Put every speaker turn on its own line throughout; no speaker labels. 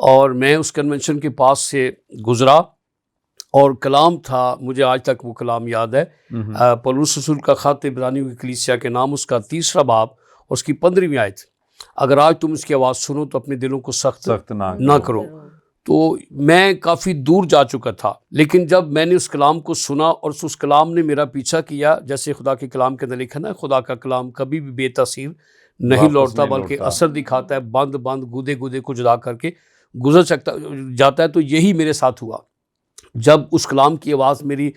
اور میں اس کنونشن کے پاس سے گزرا اور کلام تھا، مجھے آج تک وہ کلام یاد ہے، پولس رسول کا خط عبرانیوں کی کلیسیا کے نام، اس کا 3 باب اور اس کی 15ویں آیت، اگر آج تم اس کی آواز سنو تو اپنے دلوں کو سخت نہ کرو۔ تو میں کافی دور جا چکا تھا، لیکن جب میں نے اس کلام کو سنا اور اس کلام نے میرا پیچھا کیا، جیسے خدا کے کلام کے اندر لکھا نا، خدا کا کلام کبھی بھی بے تاثیر نہیں لوٹتا بلکہ اثر دکھاتا ہے، بند گودے گودے کو جدا کر کے گزر جاتا ہے۔ تو یہی میرے ساتھ ہوا، جب اس کلام کی آواز میری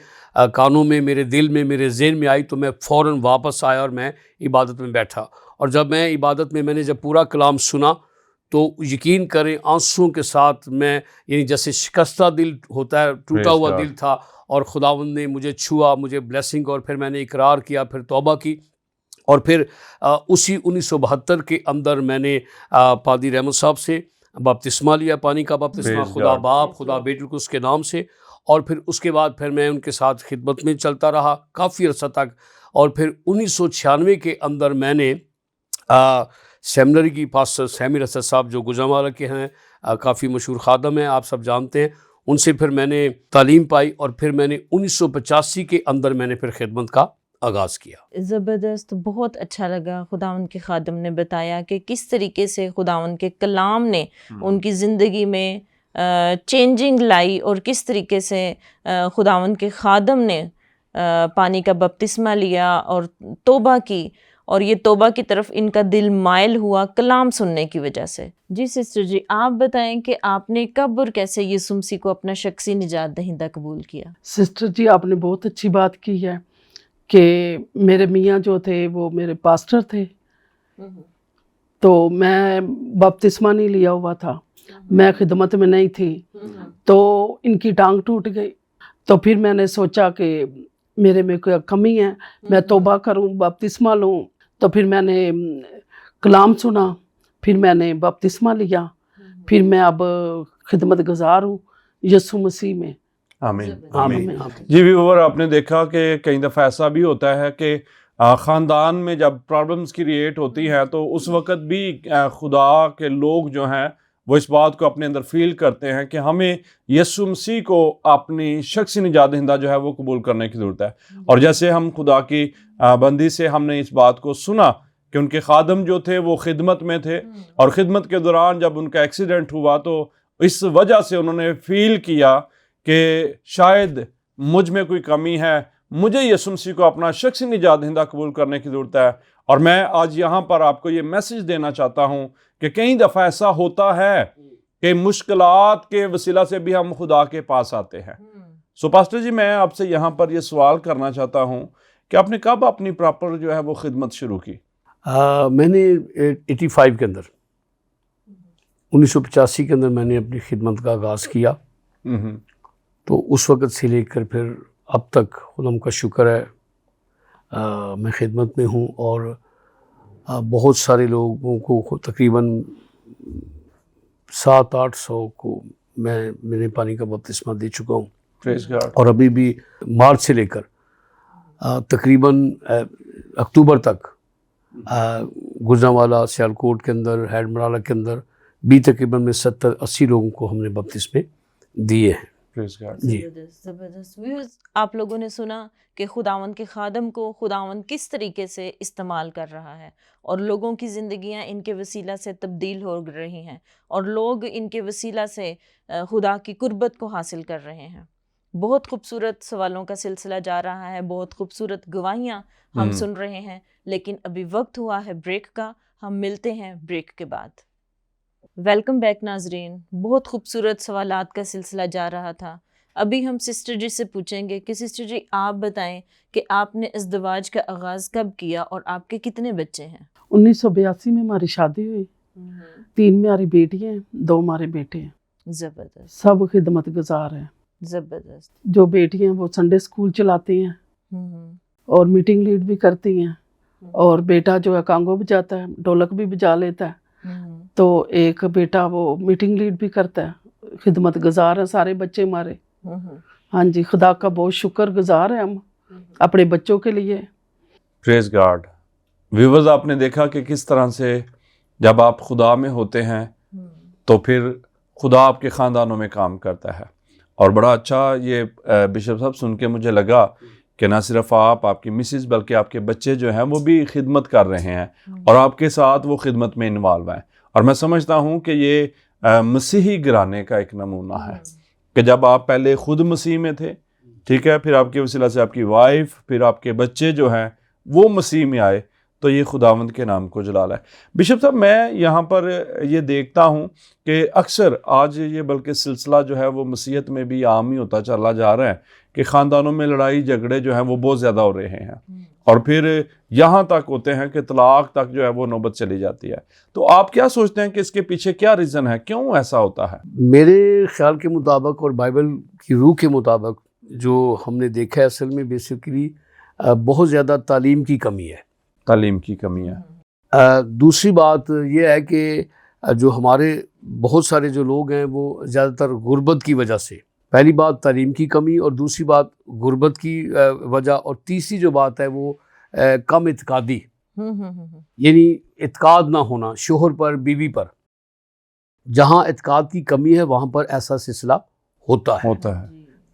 کانوں میں، میرے دل میں، میرے ذہن میں آئی تو میں فوراً واپس آیا اور میں عبادت میں بیٹھا۔ اور جب میں عبادت میں نے جب پورا کلام سنا تو یقین کریں آنسوؤں کے ساتھ میں، یعنی جیسے شکستہ دل ہوتا ہے، ٹوٹا ہوا دل تھا، اور خداوند نے مجھے چھوا، مجھے بلیسنگ، اور پھر میں نے اقرار کیا، پھر توبہ کی، اور پھر اسی 1972 کے اندر میں نے پادری رحمت صاحب سے بپتسمہ لیا، پانی کا بپتسمہ، خدا باپ خدا بیٹے کو اس کے نام سے، اور پھر اس کے بعد پھر میں ان کے ساتھ خدمت میں چلتا رہا کافی عرصہ تک۔ اور پھر 1996 کے اندر میں نے سیمنری کی پاسٹر سیمیر اسد صاحب جو گوجرانوالہ کے ہیں، کافی مشہور خادم ہیں، آپ سب جانتے ہیں، ان سے پھر میں نے تعلیم پائی، اور پھر میں نے 1985 کے اندر میں نے پھر خدمت کا آغاز کیا۔
زبردست، بہت اچھا لگا خداوند کے خادم نے بتایا کہ کس طریقے سے خداوند کے کلام نے ان کی زندگی میں چینجنگ لائی، اور کس طریقے سے خداوند کے خادم نے پانی کا بپتسمہ لیا اور توبہ کی، اور یہ توبہ کی طرف ان کا دل مائل ہوا کلام سننے کی وجہ سے۔ جی سسٹر جی، آپ بتائیں کہ آپ نے کب اور کیسے یسوع مسیح کو اپنا شخصی نجات دہندہ قبول کیا؟
سسٹر جی، آپ نے بہت اچھی بات کی ہے کہ میرے میاں جو تھے وہ میرے پاسٹر تھے، تو میں بپتسمہ نہیں لیا ہوا تھا، میں خدمت میں نہیں تھی، تو ان کی ٹانگ ٹوٹ گئی۔ تو پھر میں نے سوچا کہ میرے میں کوئی کمی ہے، میں توبہ کروں، بپتسمہ لوں۔ تو پھر میں نے کلام سنا، پھر میں نے بپتسمہ لیا، پھر میں اب خدمت گزار ہوں یسوع مسیح میں۔
آمین آمین۔ جی ویور، آپ نے دیکھا کہ کئی دفعہ ایسا بھی ہوتا ہے کہ خاندان میں جب پرابلمز کریٹ ہوتی ہیں تو اس وقت بھی خدا کے لوگ جو ہیں وہ اس بات کو اپنے اندر فیل کرتے ہیں کہ ہمیں یسوع مسیح کو اپنی شخصی نجات دہندہ جو ہے وہ قبول کرنے کی ضرورت ہے۔ اور جیسے ہم خدا کی بندی سے ہم نے اس بات کو سنا کہ ان کے خادم جو تھے وہ خدمت میں تھے، اور خدمت کے دوران جب ان کا ایکسیڈنٹ ہوا تو اس وجہ سے انہوں نے فیل کیا کہ شاید مجھ میں کوئی کمی ہے، مجھے یسوع مسیح کو اپنا شخصی نجات دہندہ قبول کرنے کی ضرورت ہے۔ اور میں آج یہاں پر آپ کو یہ میسج دینا چاہتا ہوں کہ کئی دفعہ ایسا ہوتا ہے کہ مشکلات کے وسیلہ سے بھی ہم خدا کے پاس آتے ہیں۔ سو پاسٹر جی، میں آپ سے یہاں پر یہ سوال کرنا چاہتا ہوں کہ آپ نے کب اپنی پراپر جو ہے وہ خدمت شروع کی؟
میں نے 85 کے اندر، 1985 کے اندر میں نے اپنی خدمت کا آغاز کیا۔ تو اس وقت سے لے کر پھر اب تک خدا کا شکر ہے میں خدمت میں ہوں، اور بہت سارے لوگوں کو تقریباً 700-800 کو میں نے پانی کا بپتسمہ دے چکا ہوں، اور ابھی بھی مارچ سے لے کر تقریباً اکتوبر تک گوجرانوالہ، سیالکوٹ کے اندر، ہیڈ مرالہ کے اندر بھی تقریباً میں 70-80 لوگوں کو ہم نے بپتسمے دیے ہیں۔
جی زبردست۔ آپ لوگوں نے سنا کہ خداوند کے خادم کو خداوند کس طریقے سے استعمال کر رہا ہے، اور لوگوں کی زندگیاں ان کے وسیلہ سے تبدیل ہو رہی ہیں، اور لوگ ان کے وسیلہ سے خدا کی قربت کو حاصل کر رہے ہیں۔ بہت خوبصورت سوالوں کا سلسلہ جا رہا ہے، بہت خوبصورت گواہیاں ہم سن رہے ہیں، لیکن ابھی وقت ہوا ہے بریک کا۔ ہم ملتے ہیں بریک کے بعد۔ ویلکم بیک ناظرین، بہت خوبصورت سوالات کا سلسلہ جا رہا تھا۔ ابھی ہم سسٹر جی سے پوچھیں گے کہ سسٹر جی آپ بتائیں کہ آپ نے ازدواج کا آغاز کب کیا اور آپ کے کتنے بچے ہیں؟
1982 میں ہماری شادی ہوئی، 3 ہماری بیٹی ہیں، 2 ہمارے بیٹے ہیں۔
زبردست،
سب خدمت گزار ہیں۔
زبردست۔
جو بیٹی ہیں وہ سنڈے اسکول چلاتی ہیں اور میٹنگ لیڈ بھی کرتی ہیں، اور بیٹا جو ہے کانگو بجاتا ہے، ڈھولک بھی بجا لیتا ہے۔ تو ایک بیٹا وہ میٹنگ لیڈ بھی کرتا ہے، خدمت گزار ہیں سارے بچے ہمارے۔ ہاں جی، خدا کا بہت شکر گزار ہیں ہم اپنے بچوں کے لیے۔
پریز گاڈ۔ ویورز، آپ نے دیکھا کہ کس طرح سے جب آپ خدا میں ہوتے ہیں تو پھر خدا آپ کے خاندانوں میں کام کرتا ہے. اور بڑا اچھا یہ بشپ صاحب سن کے مجھے لگا کہ نہ صرف آپ کی مسز بلکہ آپ کے بچے جو ہیں وہ بھی خدمت کر رہے ہیں اور آپ کے ساتھ وہ خدمت میں انوالو ہیں. اور میں سمجھتا ہوں کہ یہ مسیحی گھرانے کا ایک نمونہ ہے کہ جب آپ پہلے خود مسیح میں تھے، ٹھیک ہے، پھر آپ کے وسیلہ سے آپ کی وائف، پھر آپ کے بچے جو ہیں وہ مسیح میں آئے، تو یہ خداوند کے نام کو جلال ہے. بشپ صاحب میں یہاں پر یہ دیکھتا ہوں کہ اکثر آج یہ بلکہ سلسلہ جو ہے وہ مسیحیت میں بھی عام ہی ہوتا چلا جا رہا ہے کہ خاندانوں میں لڑائی جھگڑے جو ہیں وہ بہت زیادہ ہو رہے ہیں اور پھر یہاں تک ہوتے ہیں کہ طلاق تک جو ہے وہ نوبت چلی جاتی ہے. تو آپ کیا سوچتے ہیں کہ اس کے پیچھے کیا ریزن ہے، کیوں ایسا ہوتا ہے؟
میرے خیال کے مطابق اور بائبل کی روح کے مطابق جو ہم نے دیکھا ہے اصل میں بیسیکلی بہت زیادہ تعلیم کی کمی ہے.
تعلیم کی کمی ہے.
دوسری بات یہ ہے کہ جو ہمارے بہت سارے جو لوگ ہیں وہ زیادہ تر غربت کی وجہ سے، پہلی بات تعلیم کی کمی اور دوسری بات غربت کی وجہ، اور تیسری جو بات ہے وہ کم اعتقادی، یعنی اعتقاد نہ ہونا شوہر پر بیوی پر. جہاں اعتقاد کی کمی ہے وہاں پر ایسا سلسلہ ہوتا ہے.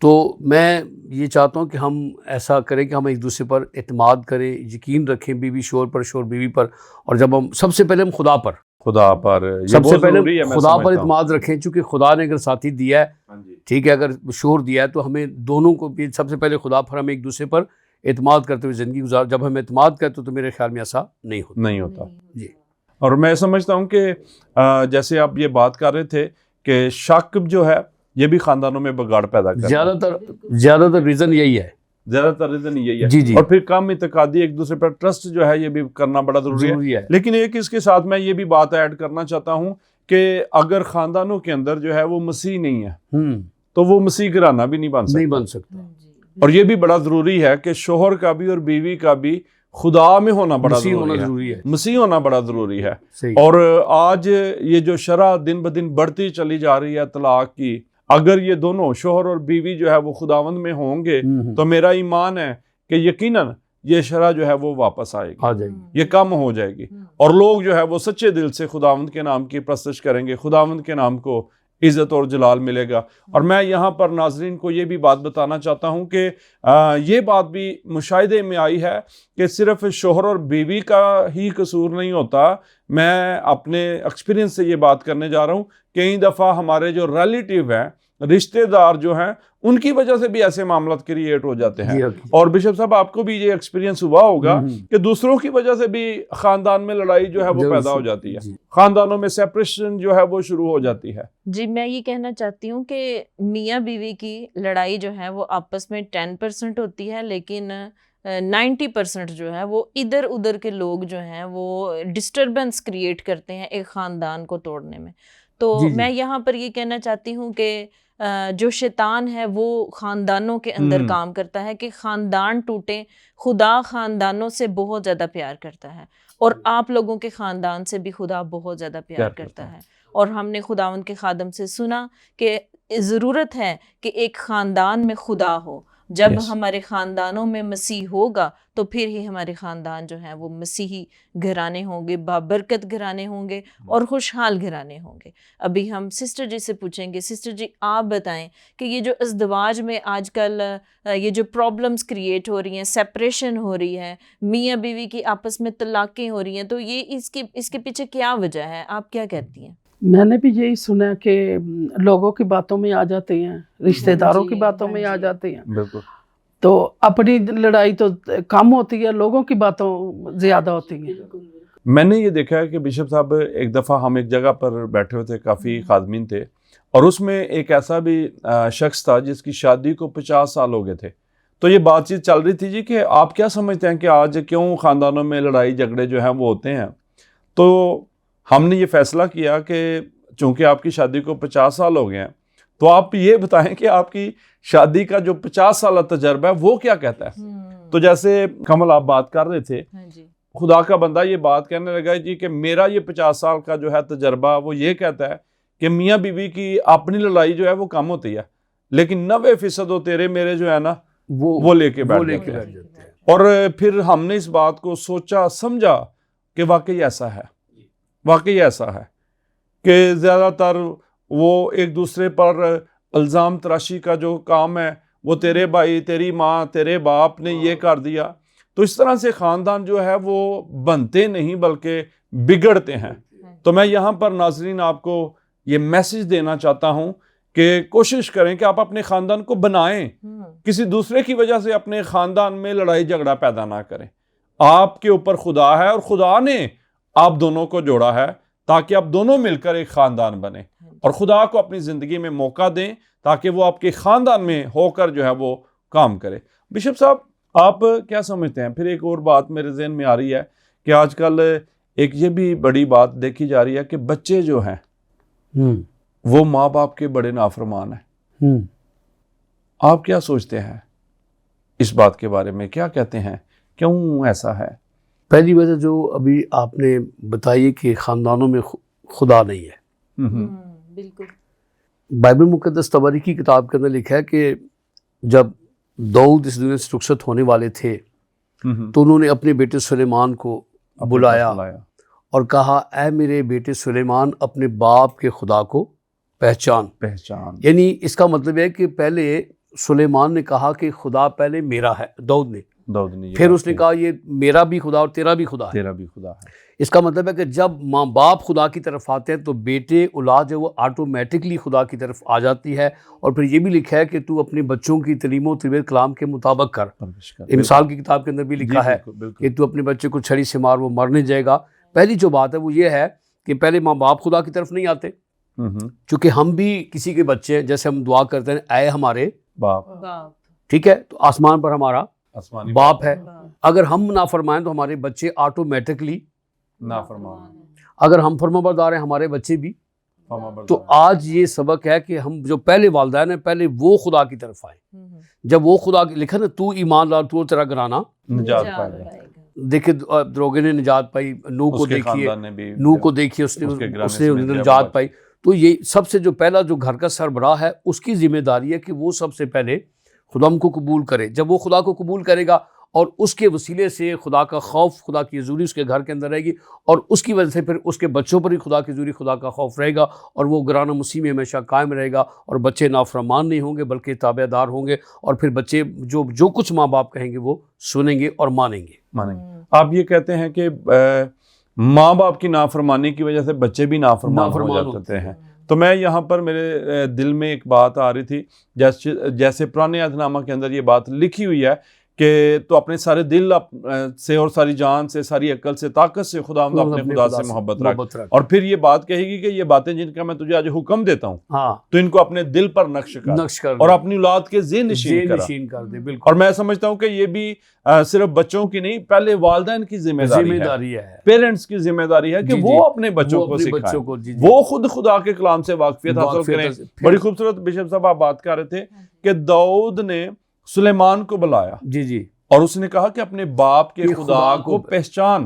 تو میں یہ چاہتا ہوں کہ ہم ایسا کریں کہ ہم ایک دوسرے پر اعتماد کریں، یقین رکھیں، بیوی شوہر پر، شوہر بیوی پر، اور جب ہم سب سے پہلے ہم خدا پر سب سے پہلے خدا پر اعتماد رکھیں، چونکہ خدا نے اگر ساتھی دیا ہے، ٹھیک ہے، اگر شوہر دیا ہے تو ہمیں دونوں کو بھی سب سے پہلے خدا پر، ہمیں ایک دوسرے پر اعتماد کرتے ہوئے زندگی گزار. جب ہم اعتماد کرتے تو میرے خیال میں ایسا نہیں ہوتا. جی.
اور میں سمجھتا ہوں کہ جیسے آپ یہ بات کر رہے تھے کہ شک جو ہے یہ بھی خاندانوں میں بگاڑ پیدا کرتا ہے.
زیادہ تر ریزن یہی ہے.
جی. اور پھر کم اعتقادی، ایک دوسرے پر ٹرسٹ جو ہے یہ بھی کرنا بڑا ضروری ہے. لیکن ایک اس کے ساتھ میں یہ بھی بات ایڈ کرنا چاہتا ہوں کہ اگر خاندانوں کے اندر جو ہے وہ مسیح نہیں ہے تو وہ مسیح گھرانہ بھی نہیں بن سکتا. اور یہ بھی بڑا ضروری ہے کہ شوہر کا بھی اور بیوی کا بھی خدا میں ہونا بڑا ضروری ہے، مسیح ہونا بڑا ضروری ہے. اور آج یہ جو شرح دن بدن بڑھتی چلی جا رہی ہے طلاق کی، اگر یہ دونوں شوہر اور بیوی جو ہے وہ خداوند میں ہوں گے تو میرا ایمان ہے کہ یقیناً یہ شرح جو ہے وہ واپس آئے گی، یہ کم ہو جائے گی، اور لوگ جو ہے وہ سچے دل سے خداوند کے نام کی پرستش کریں گے، خداوند کے نام کو عزت اور جلال ملے گا. اور میں یہاں پر ناظرین کو یہ بھی بات بتانا چاہتا ہوں کہ یہ بات بھی مشاہدے میں آئی ہے کہ صرف شوہر اور بیوی کا ہی قصور نہیں ہوتا. میں اپنے ایکسپیرینس سے یہ بات کرنے جا رہا ہوں. کئی دفعہ ہمارے جو ریلیٹیو ہیں، رشتہ دار جو ہیں، ان کی وجہ سے بھی ایسے معاملات کریٹ ہو جاتے ہیں. اور بشپ صاحب آپ کو بھی یہ ایکسپیرینس ہوا ہوگا کہ دوسروں کی وجہ سے بھی خاندان میں لڑائی جو ہے وہ پیدا ہو جاتی ہے، خاندانوں میں سیپریشن جو ہے وہ شروع ہو جاتی ہے.
جی میں یہ کہنا چاہتی ہوں کہ میاں بیوی کی لڑائی جو ہے وہ آپس میں 10% ہوتی ہے، لیکن 90% جو ہے وہ ادھر ادھر کے لوگ جو ہیں وہ ڈسٹربنس کریٹ کرتے ہیں ایک خاندان کو توڑنے میں. تو میں یہاں پر یہ کہنا چاہتی ہوں کہ جو شیطان ہے وہ خاندانوں کے اندر کام کرتا ہے کہ خاندان ٹوٹے. خدا خاندانوں سے بہت زیادہ پیار کرتا ہے، اور آپ لوگوں کے خاندان سے بھی خدا بہت زیادہ پیار کرتا ہے. اور ہم نے خداوند کے خادم سے سنا کہ ضرورت ہے کہ ایک خاندان میں خدا ہو. جب ہمارے خاندانوں میں مسیح ہوگا تو پھر ہی ہمارے خاندان جو ہیں وہ مسیحی گھرانے ہوں گے، بابرکت گھرانے ہوں گے اور خوشحال گھرانے ہوں گے. ابھی ہم سسٹر جی سے پوچھیں گے. سسٹر جی آپ بتائیں کہ یہ جو ازدواج میں آج کل یہ جو پرابلمز کریٹ ہو رہی ہیں، سیپریشن ہو رہی ہے، میاں بیوی کی آپس میں طلاقیں ہو رہی ہیں، تو یہ اس کے پیچھے کیا وجہ ہے؟ آپ کیا کہتی ہیں؟
میں نے بھی یہی سنا کہ لوگوں کی باتوں میں آ جاتے ہیں، رشتہ داروں کی باتوں میں آ جاتے ہیں.
بالکل.
تو اپنی لڑائی تو کم ہوتی ہے، لوگوں کی باتوں زیادہ ہوتی ہیں.
میں نے یہ دیکھا ہے کہ بشپ صاحب ایک دفعہ ہم ایک جگہ پر بیٹھے ہوئے تھے، کافی خادمین تھے، اور اس میں ایک ایسا بھی شخص تھا جس کی شادی کو 50 سال ہو گئے تھے. تو یہ بات چیت چل رہی تھی جی کہ آپ کیا سمجھتے ہیں کہ آج کیوں خاندانوں میں لڑائی جھگڑے جو ہیں وہ ہوتے ہیں. تو ہم نے یہ فیصلہ کیا کہ چونکہ آپ کی شادی کو 50 سال ہو گئے ہیں تو آپ یہ بتائیں کہ آپ کی شادی کا جو 50 سالہ تجربہ ہے وہ کیا کہتا ہے. تو جیسے کمل آپ بات کر رہے تھے، خدا کا بندہ یہ بات کہنے لگا جی کہ میرا یہ 50 سال کا جو ہے تجربہ وہ یہ کہتا ہے کہ میاں بیوی کی اپنی لڑائی جو ہے وہ کم ہوتی ہے، لیکن 90% وہ تیرے میرے جو ہے نا وہ لے کے بیٹھ جاتے ہیں. اور پھر ہم نے اس بات کو سوچا سمجھا کہ واقعی ایسا ہے کہ زیادہ تر وہ ایک دوسرے پر الزام تراشی کا جو کام ہے وہ تیرے بھائی تیری ماں تیرے باپ نے یہ کر دیا، تو اس طرح سے خاندان جو ہے وہ بنتے نہیں بلکہ بگڑتے ہیں۔ تو میں یہاں پر ناظرین آپ کو یہ میسج دینا چاہتا ہوں کہ کوشش کریں کہ آپ اپنے خاندان کو بنائیں، کسی دوسرے کی وجہ سے اپنے خاندان میں لڑائی جھگڑا پیدا نہ کریں۔ آپ کے اوپر خدا ہے اور خدا نے آپ دونوں کو جوڑا ہے تاکہ آپ دونوں مل کر ایک خاندان بنیں، اور خدا کو اپنی زندگی میں موقع دیں تاکہ وہ آپ کے خاندان میں ہو کر جو ہے وہ کام کرے۔ بشپ صاحب آپ کیا سمجھتے ہیں؟ پھر ایک اور بات میرے ذہن میں آ رہی ہے کہ آج کل ایک یہ بھی بڑی بات دیکھی جا رہی ہے کہ بچے جو ہیں وہ ماں باپ کے بڑے نافرمان ہیں۔ آپ کیا سوچتے ہیں اس بات کے بارے میں؟ کیا کہتے ہیں، کیوں ایسا ہے؟
پہلی وجہ جو ابھی آپ نے بتائی کہ خاندانوں میں خدا نہیں ہے۔
بالکل۔
بائبل مقدس تبری کی کتاب کے اندر لکھا ہے کہ جب داؤد اس دنیا سے رخصت ہونے والے تھے تو انہوں نے اپنے بیٹے سلیمان کو بلایا اور کہا اے میرے بیٹے سلیمان اپنے باپ کے خدا کو پہچان۔ یعنی اس کا مطلب ہے کہ پہلے سلیمان نے کہا کہ خدا پہلے میرا ہے، داؤد نے، پھر اس نے کہا یہ میرا بھی خدا اور تیرا بھی خدا ہے،
تیرا بھی خدا ہے۔
اس کا مطلب ہے کہ جب ماں باپ خدا کی طرف آتے ہیں تو بیٹے اولاد جو وہ آٹومیٹکلی خدا کی طرف آ جاتی ہے۔ اور پھر یہ بھی لکھا ہے کہ تو اپنے بچوں کی تعلیم و تربیت کلام کے مطابق کر۔ مثال کی کتاب کے اندر بھی لکھا ہے کہ تو اپنے بچے کو چھڑی سے مار وہ مرنے جائے گا۔ پہلی جو بات ہے وہ یہ ہے کہ پہلے ماں باپ خدا کی طرف نہیں آتے، چونکہ ہم بھی کسی کے بچے ہیں، جیسے ہم دعا کرتے ہیں اے ہمارے
باپ،
ٹھیک ہے، تو آسمان پر ہمارا باپ ہے۔ اگر ہم نافرمان تو ہمارے بچے آٹومیٹکلی
نافرمان،
اگر ہم فرما بردار ہیں ہمارے بچے بھی۔ تو آج یہ سبق ہے کہ ہم جو پہلے والدین ہیں پہلے وہ خدا کی طرف آئیں۔ جب وہ خدا کی لکھا نا تو ایمان لار تو تیرا گھرانہ
نجات پائے گا۔
دیکھیں دروگے نے نجات پائی، نوح کو دیکھیے، نوح کو دیکھیے اس نے نجات پائی۔ تو یہ سب سے جو پہلا جو گھر کا سربراہ ہے اس کی ذمہ داری ہے کہ وہ سب سے پہلے خدا کو قبول کرے۔ جب وہ خدا کو قبول کرے گا اور اس کے وسیلے سے خدا کا خوف، خدا کی حضوری اس کے گھر کے اندر رہے گی، اور اس کی وجہ سے پھر اس کے بچوں پر بھی خدا کی حضوری، خدا کا خوف رہے گا، اور وہ گھرانہ مسیح میں ہمیشہ قائم رہے گا، اور بچے نافرمان نہیں ہوں گے بلکہ تابع دار ہوں گے، اور پھر بچے جو کچھ ماں باپ کہیں گے وہ سنیں گے اور مانیں گے۔
آپ یہ کہتے ہیں کہ ماں باپ کی نافرمانی کی وجہ سے بچے بھی نافرمان ہو جاتے ہیں۔ تو میں یہاں پر میرے دل میں ایک بات آ رہی تھی، جیسے پرانے عہد نامہ کے اندر یہ بات لکھی ہوئی ہے کہ تو اپنے سارے دل سے اور ساری جان سے، ساری عقل سے، طاقت سے خداوند اپنے خدا سے محبت رکھ، اور پھر یہ بات کہے گی کہ یہ باتیں جن کا میں تجھے آج حکم دیتا ہوں تو ان کو اپنے دل پر نقش کر اور اپنی اولاد کے ذہن نشین کر دے۔ اور میں سمجھتا ہوں کہ یہ بھی صرف بچوں کی نہیں، پہلے والدین کی ذمہ داری ہے، پیرنٹس کی ذمہ داری ہے کہ وہ اپنے بچوں کو سکھائیں، وہ خود خدا کے کلام سے واقفیت حاصل کریں۔ بڑی خوبصورت بشپ صاحب آپ بات کر رہے تھے کہ داؤد نے سلیمان کو بلایا اور اس نے کہا کہ اپنے باپ کے خدا کو پہچان۔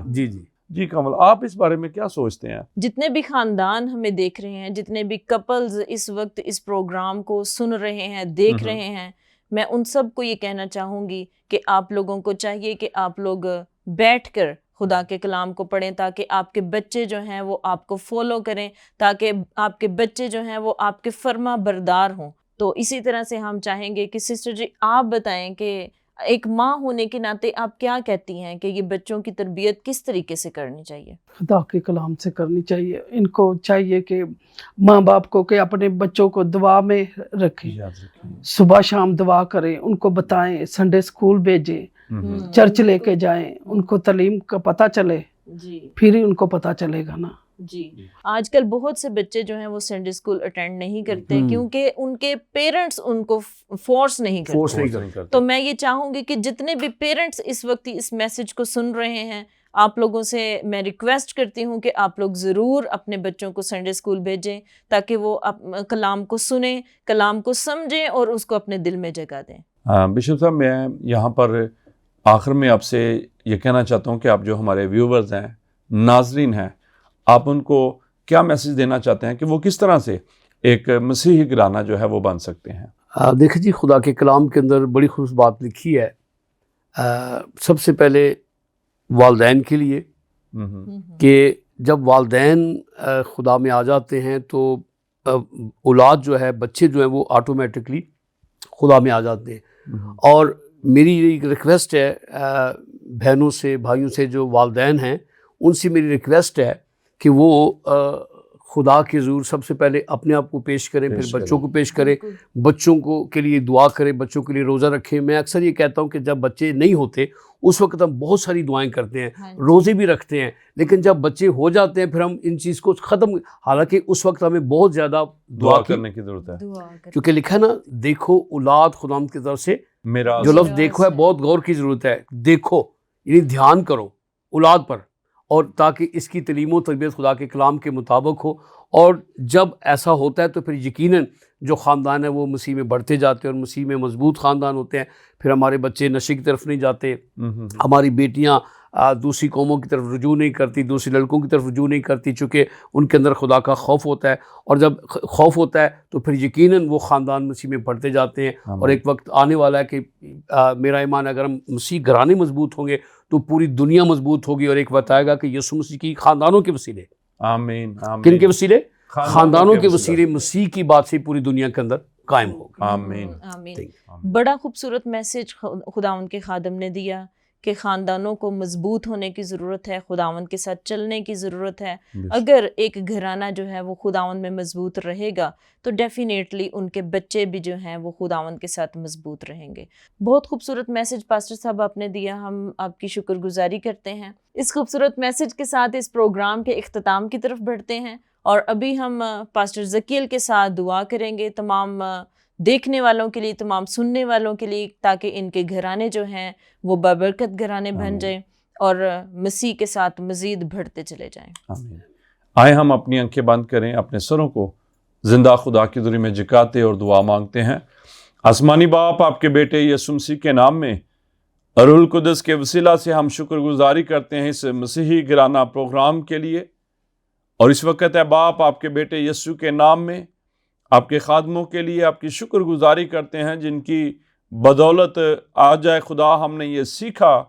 جی کمل، آپ اس بارے میں کیا سوچتے ہیں؟
جتنے بھی خاندان ہمیں دیکھ رہے ہیں، جتنے بھی کپلز اس وقت اس پروگرام کو سن رہے ہیں، دیکھ رہے ہیں، میں ان سب کو یہ کہنا چاہوں گی کہ آپ لوگوں کو چاہیے کہ آپ لوگ بیٹھ کر خدا کے کلام کو پڑھیں تاکہ آپ کے بچے جو ہیں وہ آپ کو فالو کریں، تاکہ آپ کے بچے جو ہیں وہ آپ کے فرما بردار ہوں۔ تو اسی طرح سے ہم چاہیں گے کہ سسٹر جی آپ بتائیں کہ ایک ماں ہونے کے ناطے آپ کیا کہتی ہیں کہ یہ بچوں کی تربیت کس طریقے سے کرنی چاہیے؟
خدا کے کلام سے کرنی چاہیے۔ ان کو چاہیے کہ ماں باپ کو کہ اپنے بچوں کو دعا میں رکھیں، صبح شام دعا کریں، ان کو بتائیں، سنڈے اسکول بھیجیں، چرچ لے کے جائیں، ان کو تعلیم کا پتہ چلے، پھر ہی ان کو پتہ چلے گا نا۔
جی، آج کل بہت سے بچے جو ہیں وہ سنڈے اسکول اٹینڈ نہیں کرتے کیونکہ ان کے پیرنٹس ان کو فورس نہیں کرتے۔ تو میں یہ چاہوں گی کہ جتنے بھی پیرنٹس اس وقت اس میسج کو سن رہے ہیں، آپ لوگوں سے میں ریکویسٹ کرتی ہوں کہ آپ لوگ ضرور اپنے بچوں کو سنڈے اسکول بھیجیں تاکہ وہ کلام کو سنیں، کلام کو سمجھیں اور اس کو اپنے دل میں جگہ دیں۔
بشپ صاحب میں یہاں پر آخر میں آپ سے یہ کہنا چاہتا ہوں کہ آپ جو ہمارے ویورز ہیں، ناظرین ہیں، آپ ان کو کیا میسج دینا چاہتے ہیں کہ وہ کس طرح سے ایک مسیحی گھرانہ جو ہے وہ بن سکتے ہیں؟
دیکھیں جی، خدا کے کلام کے اندر بڑی خوب بات لکھی ہے، سب سے پہلے والدین کے لیے کہ جب والدین خدا میں آ جاتے ہیں تو اولاد جو ہے، بچے جو ہیں وہ آٹومیٹکلی خدا میں آ جاتے ہیں۔ اور میری ایک ریکویسٹ ہے بہنوں سے، بھائیوں سے جو والدین ہیں، ان سے میری ریکویسٹ ہے کہ وہ خدا کے حضور سب سے پہلے اپنے آپ کو پیش کریں، پھر بچوں کو پیش کریں، بچوں کو کے لیے دعا کریں، بچوں کے لیے روزہ رکھیں۔ میں اکثر یہ کہتا ہوں کہ جب بچے نہیں ہوتے اس وقت ہم بہت ساری دعائیں کرتے ہیں، روزے بھی رکھتے ہیں، لیکن جب بچے ہو جاتے ہیں پھر ہم ان چیز کو ختم، حالانکہ اس وقت ہمیں بہت زیادہ
دعا کرنے کی ضرورت ہے،
کیونکہ لکھا ہے نا، دیکھو اولاد خداوند کی طرف سے،
میرا
جو لفظ دیکھو ہے بہت غور کی ضرورت ہے، دیکھو یعنی دھیان کرو اولاد پر، اور تاکہ اس کی تعلیم و تربیت خدا کے کلام کے مطابق ہو۔ اور جب ایسا ہوتا ہے تو پھر یقیناً جو خاندان ہے وہ مسیح میں بڑھتے جاتے ہیں اور مسیح میں مضبوط خاندان ہوتے ہیں۔ پھر ہمارے بچے نشے کی طرف نہیں جاتے، ہماری بیٹیاں دوسری قوموں کی طرف رجوع نہیں کرتی، دوسری لڑکوں کی طرف رجوع نہیں کرتی، چونکہ ان کے اندر خدا کا خوف ہوتا ہے، اور جب خوف ہوتا ہے تو پھر یقیناً وہ خاندان مسیح میں بڑھتے جاتے ہیں۔ اور ایک وقت آنے والا ہے کہ میرا ایمان اگر ہم مسیح گھرانے مضبوط ہوں گے تو پوری دنیا مضبوط ہوگی، اور ایک وقت آئے گا کہ یسوع مسیح کی خاندانوں کے وسیلے،
آمین،
کن کے وسیلے؟ خاندانوں کے وسیلے مسیح کی بات سے پوری دنیا کے اندر قائم ہوگا۔
آمین۔
آمین۔ بڑا خوبصورت میسج خداوند کے خادم نے دیا کہ خاندانوں کو مضبوط ہونے کی ضرورت ہے، خداوند کے ساتھ چلنے کی ضرورت ہے۔ اگر ایک گھرانہ جو ہے وہ خداوند میں مضبوط رہے گا تو ڈیفینیٹلی ان کے بچے بھی جو ہیں وہ خداوند کے ساتھ مضبوط رہیں گے۔ بہت خوبصورت میسج پاسٹر صاحب آپ نے دیا، ہم آپ کی شکر گزاری کرتے ہیں۔ اس خوبصورت میسج کے ساتھ اس پروگرام کے اختتام کی طرف بڑھتے ہیں، اور ابھی ہم پاسٹر ذکیل کے ساتھ دعا کریں گے تمام دیکھنے والوں کے لیے، تمام سننے والوں کے لیے، تاکہ ان کے گھرانے جو ہیں وہ بابرکت گھرانے بن جائیں اور مسیح کے ساتھ مزید بڑھتے چلے جائیں۔
آمین۔ آئے ہم اپنی آنکھیں بند کریں، اپنے سروں کو زندہ خدا کی حضوری میں جھکاتے اور دعا مانگتے ہیں۔ آسمانی باپ، آپ کے بیٹے یسوع مسیح کے نام میں روح القدس کے وسیلہ سے ہم شکر گزاری کرتے ہیں اس مسیحی گھرانہ پروگرام کے لیے، اور اس وقت ہے باپ آپ کے بیٹے یسوع کے نام میں آپ کے خادموں کے لیے آپ کی شکر گزاری کرتے ہیں، جن کی بدولت آ جائے خدا ہم نے یہ سیکھا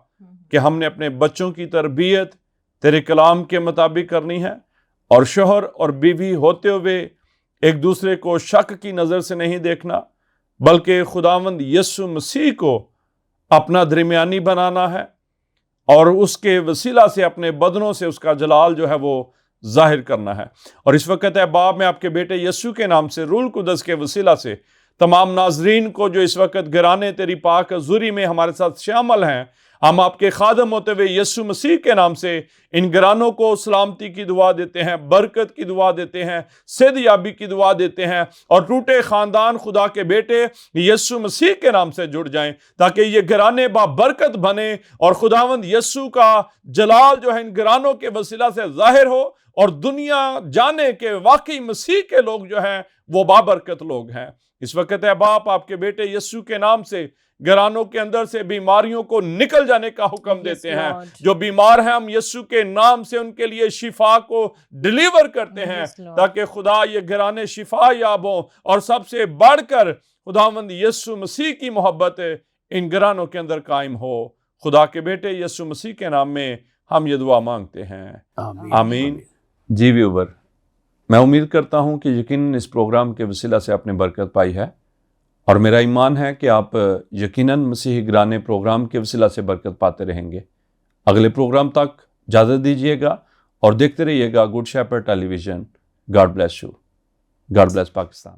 کہ ہم نے اپنے بچوں کی تربیت تیرے کلام کے مطابق کرنی ہے، اور شوہر اور بیوی ہوتے ہوئے ایک دوسرے کو شک کی نظر سے نہیں دیکھنا، بلکہ خداوند یسوع مسیح کو اپنا درمیانی بنانا ہے، اور اس کے وسیلہ سے اپنے بدنوں سے اس کا جلال جو ہے وہ ظاہر کرنا ہے۔ اور اس وقت ہے باپ، میں آپ کے بیٹے یسوع کے نام سے روح القدس کے وسیلہ سے تمام ناظرین کو جو اس وقت گھرانے تیری پاک حضوری میں ہمارے ساتھ شامل ہیں، ہم آپ کے خادم ہوتے ہوئے یسوع مسیح کے نام سے ان گھرانوں کو سلامتی کی دعا دیتے ہیں، برکت کی دعا دیتے ہیں، صحت یابی کی دعا دیتے ہیں، اور ٹوٹے خاندان خدا کے بیٹے یسوع مسیح کے نام سے جڑ جائیں، تاکہ یہ گھرانے بابرکت بنے اور خداوند یسوع کا جلال جو ہے ان گھرانوں کے وسیلہ سے ظاہر ہو، اور دنیا جانے کہ واقعی مسیح کے لوگ جو ہیں وہ بابرکت لوگ ہیں۔ اس وقت ہے باپ آپ کے بیٹے یسوع کے نام سے گھرانوں کے اندر سے بیماریوں کو نکل جانے کا حکم دیتے ہیں، جو بیمار ہیں ہم یسوع کے نام سے ان کے لیے شفا کو ڈیلیور کرتے ہیں، تاکہ خدا یہ گھرانے شفا یاب ہوں، اور سب سے بڑھ کر خداوند یسوع مسیح کی محبت ان گھرانوں کے اندر قائم ہو۔ خدا کے بیٹے یسوع مسیح کے نام میں ہم یہ دعا مانگتے ہیں، آمین۔ جی ویور، میں امید کرتا ہوں کہ یقیناً اس پروگرام کے وسیلہ سے آپ نے برکت پائی ہے، اور میرا ایمان ہے کہ آپ یقیناً مسیحی گھرانے پروگرام کے وسیلہ سے برکت پاتے رہیں گے۔ اگلے پروگرام تک اجازت دیجیے گا اور دیکھتے رہیے گا Good Shepherd television. God bless you, God bless Pakistan.